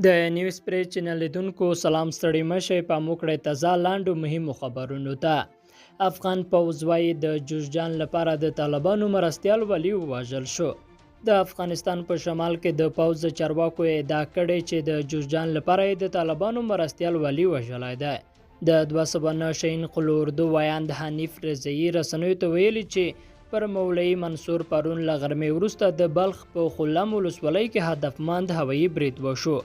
د نیوز پری چینل لیدونکو سلام ستړي مشه په موکړه تازه لاندو مهمو خبرونو ته افغان پوځ وايي د جوزجان لپاره د طالبانو مرستيال ولی وواژل شو. د افغانستان په شمال کې د پوځ چارواکو ادعا کړې چې د جوزجان لپاره د طالبانو مرستيال ولی وژلای دی. د 209 قلو اردو وایاند حنیف رضایی رسنیو ته ویلي چې پر مولوی منصور پرون لغرمې وروسته د بلخ په خلم ولسوالۍ کې هدفمند هوایي برید وشو.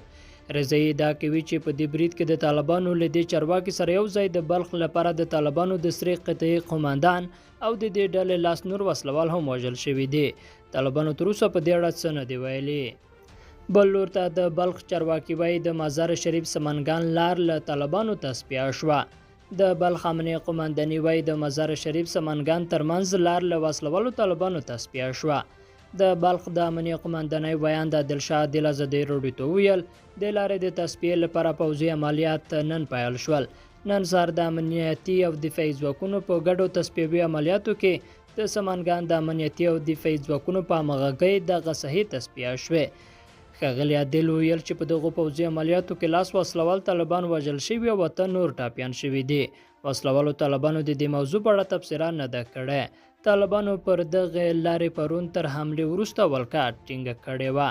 رضایی دا کوي چې په دې برید کې د طالبانو له دې چارواکي سره یو ځای د بلخ لپاره د طالبانو د سری قطعي قوماندان او د دې ډلې لاس نور وسلوال هم وژل شوي دي. طالبانو تر اوسه په دې اړه څه نه دي ویلي. بل لور ته د بلخ چارواکي وایي د مزار شریف سمنګان لار له طالبانو تصفیه شوه. د بلخ امنیه قومانداني وایي د مزار شریف سمنګان ترمنځ لار له وسلوالو طالبانو تصفیه شوه. د بلخ د امنیه قومانداني وایاند عادلشاه دلازدی روډي ته ویل د لارې د تصفیې لپاره پوځي عملیات نن پیل شول. نن سهار د امنیتي او دفاعي ځواکونو په ګډو تصفیوي عملیاتو کې د سمنګان د امنیتي او دفاعي ځواکونو په همغږۍ دغه صحیح تصفیه شوې. ښاغلي عادل ویل چې په دغو پوځي عملیاتو کې لاس وسلوال طالبان وژل شوي او اته نور ټاپیان شوي دي. وسلوالو طالبانو د دې موضوع په اړه تبصره نه ده کړې. طالبانو پر دغه لارې پرون تر حملې وروسته ولکه ټینګه کړې وه.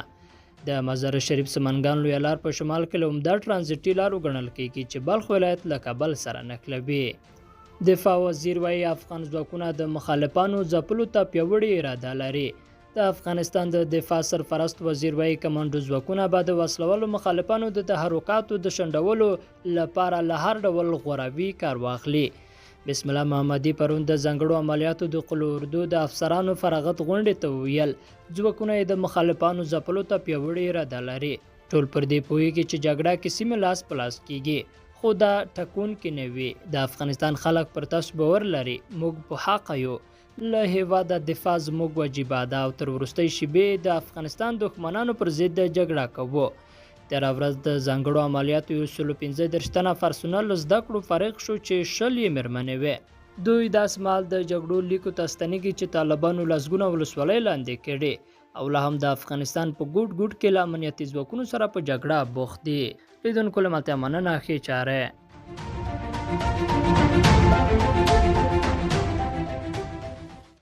د مزار شریف سمنګان لویه لار په شمال کې له عمده ټرانزیټي لارو ګڼل کېږي چې بلخ ولایت له کابل سره نښلوي. دفاع وزیر وایي افغان ځواکونه د مخالفانو ځپلو ته پیاوړې اراده لري. د افغانستان د دفاع سرپرست وزیر وایي کمانډو ځواکونه به د وسلوالو مخالفانو د تحرکاتو د شنډولو لپاره له هر ډول غوراوي کار واخلي. بسم الله محمدي پرون د ځانګړو عملیاتو د قلو اردو د افسرانو فراغت غونډې ته ویل ځواکونه د مخالفانو ځپلو ته پیاوړې اراده لري. ټول پر دې پوهیږي چې جګړه کې سیمه لاس په لاس کیږي خو دا ټکونکې نه وي. د افغانستان خلک پر تاسو باور لري. موږ په حق یو. له هیواده دفاع زموږ وجیبه ده او تر وروستۍ شیبې د افغانستان دښمنانو پر ضد جګړه کوو. تېره ورځ د ځانګړو عملیاتو 115 تنه پرسونل زده کړو فارغ شو چې 100 یې مېرمنې وې. دوی داسې مهال د جګړو لیکو ته ستنېږي چې طالبانو لسګونه ولسوالۍ لاندې کړي او لا هم د افغانستان په ګوټ ګوټ کې له امنیتي ځواکونو سره په جګړه بوخت دي. لیدونکو له ملتیا مننه ښې چاره.